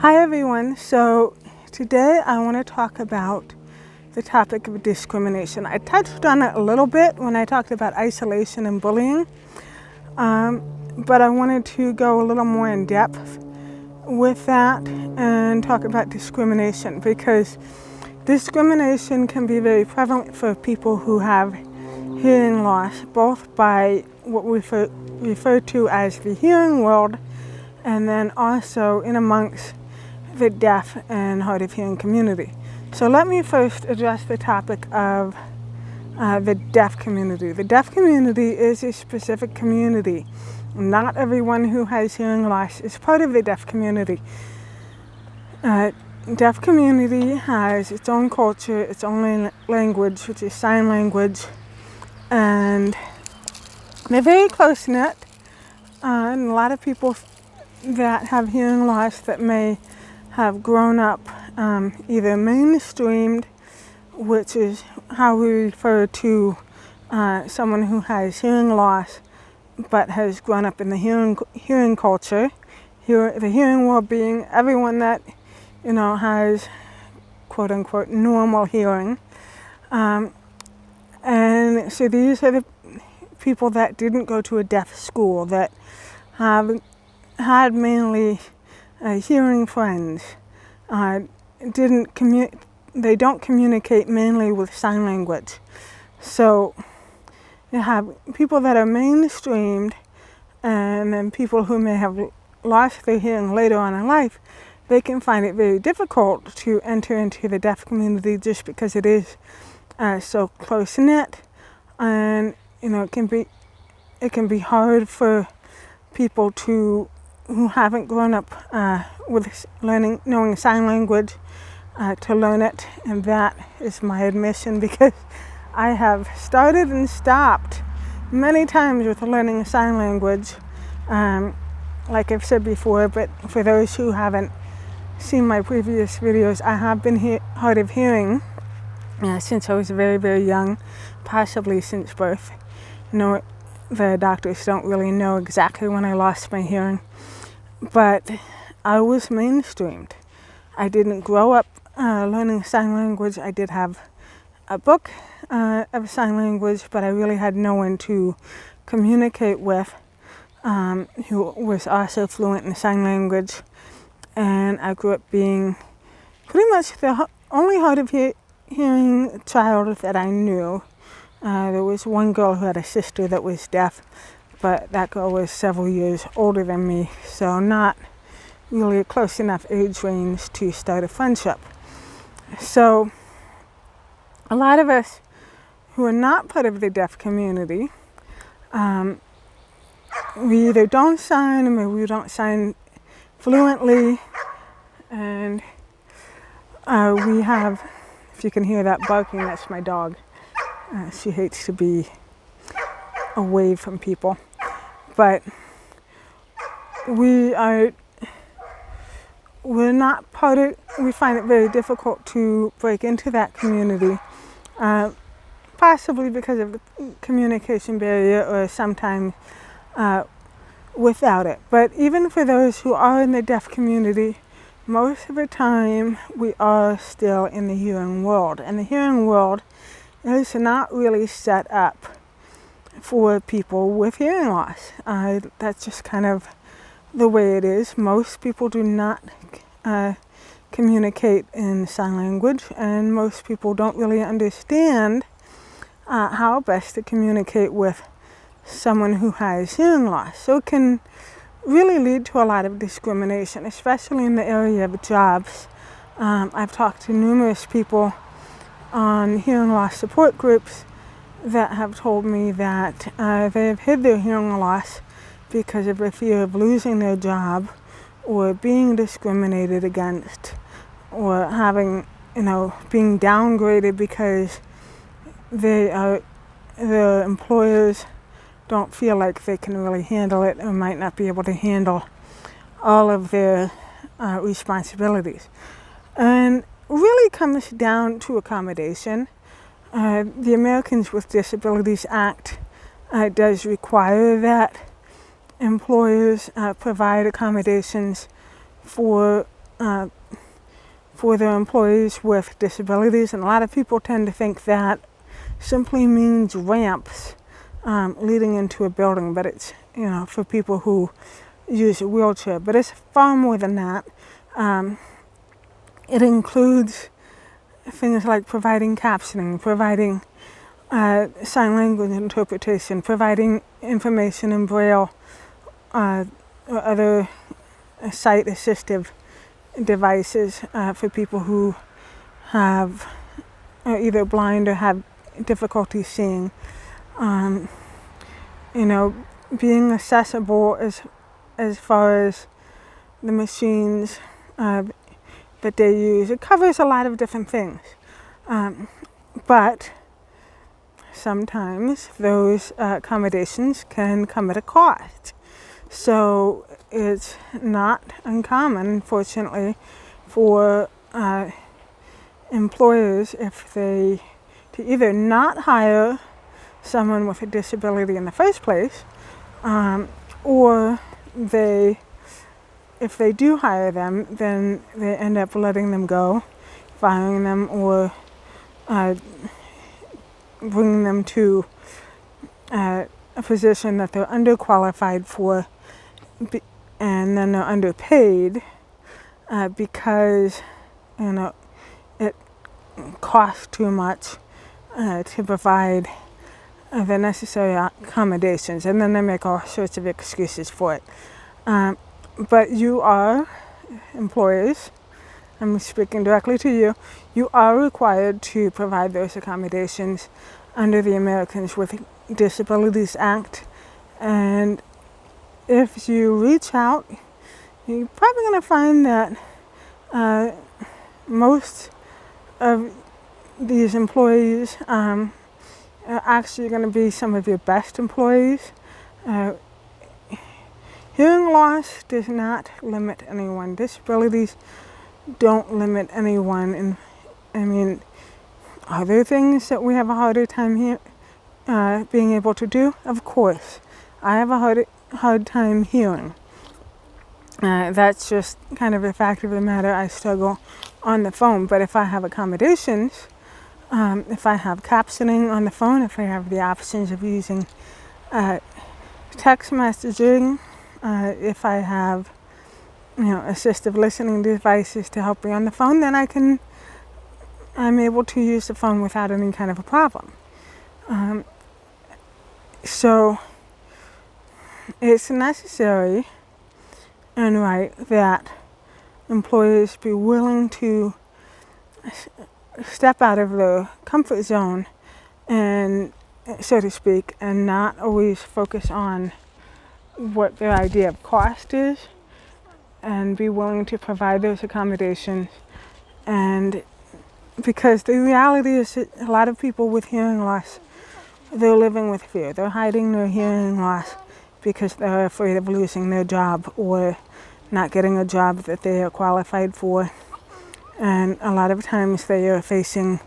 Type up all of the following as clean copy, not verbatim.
Hi everyone, so today I want to talk about the topic of discrimination. I touched on it a little bit when I talked about isolation and bullying, but I wanted to go a little more in depth with that and talk about discrimination, because discrimination can be very prevalent for people who have hearing loss, both by what we refer to as the hearing world, and then also in amongst the deaf and hard of hearing community. So let me first address the topic of the deaf community. The deaf community is a specific community. Not everyone who has hearing loss is part of the deaf community. Deaf community has its own culture, its own language, which is sign language, and they're very close-knit. And a lot of people that have hearing loss that may have grown up either mainstreamed, which is how we refer to someone who has hearing loss but has grown up in the hearing culture. The hearing world being everyone that has quote unquote normal hearing, and so these are the people that didn't go to a deaf school, that have had mainly hearing friends. They don't communicate mainly with sign language. So you have people that are mainstreamed, and then people who may have lost their hearing later on in life. They can find it very difficult to enter into the deaf community just because it is so close knit, and it can be hard for people who haven't grown up with knowing sign language to learn it. And that is my admission, because I have started and stopped many times with learning sign language, like I've said before. But for those who haven't seen my previous videos, I have been hard of hearing since I was very, very young, possibly since birth. The doctors don't really know exactly when I lost my hearing, but I was mainstreamed. I didn't grow up learning sign language. I did have a book of sign language, but I really had no one to communicate with who was also fluent in sign language. And I grew up being pretty much the only hard of hearing child that I knew. There was one girl who had a sister that was deaf, but that girl was several years older than me, so not really a close enough age range to start a friendship. So a lot of us who are not part of the deaf community, we either don't sign, or we don't sign fluently, and we have, if you can hear that barking, that's my dog. She hates to be away from people, but we're not part of. We find it very difficult to break into that community, possibly because of the communication barrier, or sometimes without it. But even for those who are in the deaf community, most of the time we are still in the hearing world, and the hearing world is not really set up for people with hearing loss. That's just kind of the way it is. Most people do not communicate in sign language, and most people don't really understand how best to communicate with someone who has hearing loss. So it can really lead to a lot of discrimination, especially in the area of jobs. I've talked to numerous people on hearing loss support groups that have told me that they have hid their hearing loss because of the fear of losing their job, or being discriminated against, or having, being downgraded because the employers don't feel like they can really handle it, or might not be able to handle all of their responsibilities. And really comes down to accommodation. The Americans with Disabilities Act does require that employers provide accommodations for for their employees with disabilities, and a lot of people tend to think that simply means ramps leading into a building, but it's, for people who use a wheelchair. But it's far more than that. It includes things like providing captioning, providing sign language interpretation, providing information in Braille or other sight assistive devices for people who are either blind or have difficulty seeing. Being accessible as far as the machines that they use. It covers a lot of different things. But sometimes those accommodations can come at a cost. So it's not uncommon, unfortunately, for employers to either not hire someone with a disability in the first place, or if they do hire them, then they end up letting them go, firing them, or bringing them to a position that they're underqualified for, and then they're underpaid because it costs too much to provide the necessary accommodations, and then they make all sorts of excuses for it. But you are employers, I'm speaking directly to you, you are required to provide those accommodations under the Americans with Disabilities Act. And if you reach out, you're probably going to find that most of these employees are actually going to be some of your best employees. Hearing loss does not limit anyone. Disabilities don't limit anyone. And are there things that we have a harder time being able to do? Of course. I have a hard time hearing. That's just kind of a fact of the matter. I struggle on the phone. But if I have accommodations, if I have captioning on the phone, if I have the options of using text messaging, if I have assistive listening devices to help me on the phone, then I'm able to use the phone without any kind of a problem. So it's necessary and right that employers be willing to step out of their comfort zone, and so to speak, and not always focus on what their idea of cost is, and be willing to provide those accommodations. And because the reality is that a lot of people with hearing loss, they're living with fear. They're hiding their hearing loss because they're afraid of losing their job or not getting a job that they are qualified for. And a lot of times they are facing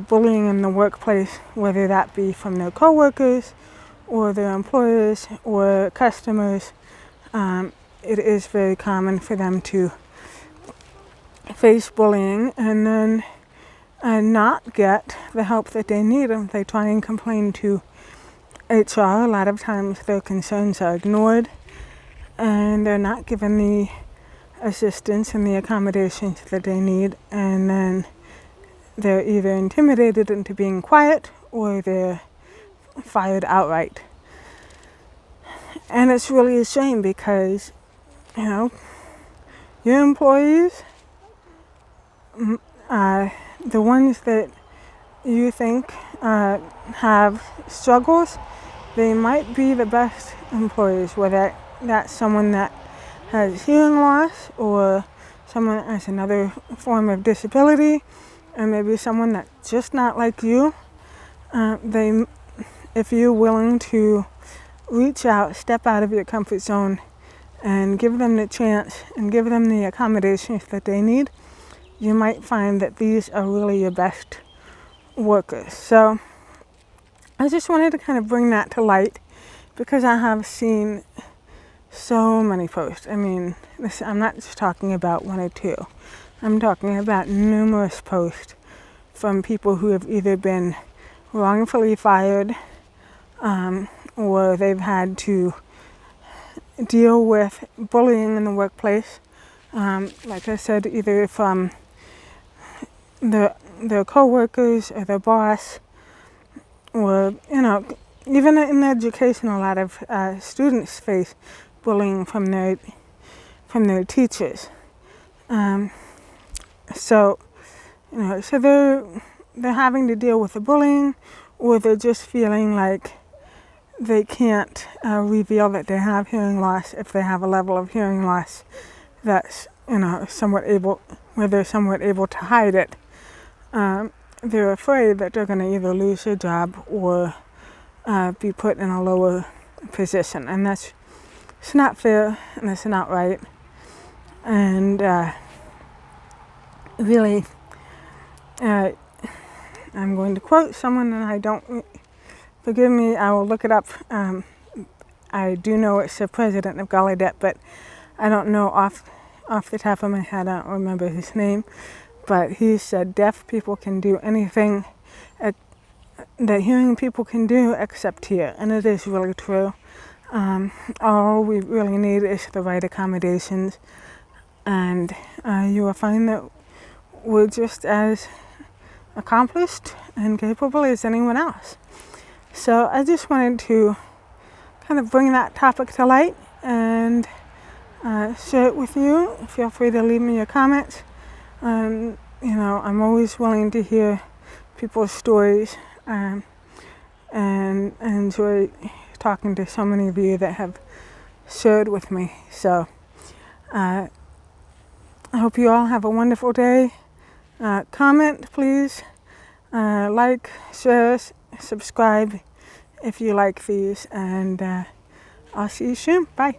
bullying in the workplace, whether that be from their coworkers or their employers or customers. It is very common for them to face bullying and then not get the help that they need. And they try and complain to HR. A lot of times their concerns are ignored and they're not given the assistance and the accommodations that they need, and then they're either intimidated into being quiet or they're fired outright. And it's really a shame because your employees, the ones that you think have struggles, they might be the best employees, whether that's someone that has hearing loss or someone that has another form of disability, or maybe someone that's just not like you. If you're willing to reach out, step out of your comfort zone, and give them the chance and give them the accommodations that they need, you might find that these are really your best workers. So I just wanted to kind of bring that to light because I have seen So many posts. I mean, I'm not just talking about one or two. I'm talking about numerous posts from people who have either been wrongfully fired, or they've had to deal with bullying in the workplace. Like I said, either from their co-workers or their boss, or, even in education, a lot of students face bullying from their teachers. So they're having to deal with the bullying, or they're just feeling like they can't reveal that they have hearing loss if they have a level of hearing loss that's where they're somewhat able to hide it. They're afraid that they're going to either lose their job or be put in a lower position, and it's not fair and it's not right. And really, I'm going to quote someone, and I don't, forgive me, I will look it up. I do know it's the president of Gallaudet, but I don't know off the top of my head, I don't remember his name, but he said deaf people can do anything that hearing people can do except hear, and it is really true. All we really need is the right accommodations, and you will find that we're just as accomplished and capable as anyone else. So I just wanted to kind of bring that topic to light and share it with you. Feel free to leave me your comments. I'm always willing to hear people's stories, and enjoy talking to so many of you that have shared with me. So I hope you all have a wonderful day. Comment, please. Like, share, subscribe if you like these, and I'll see you soon. Bye.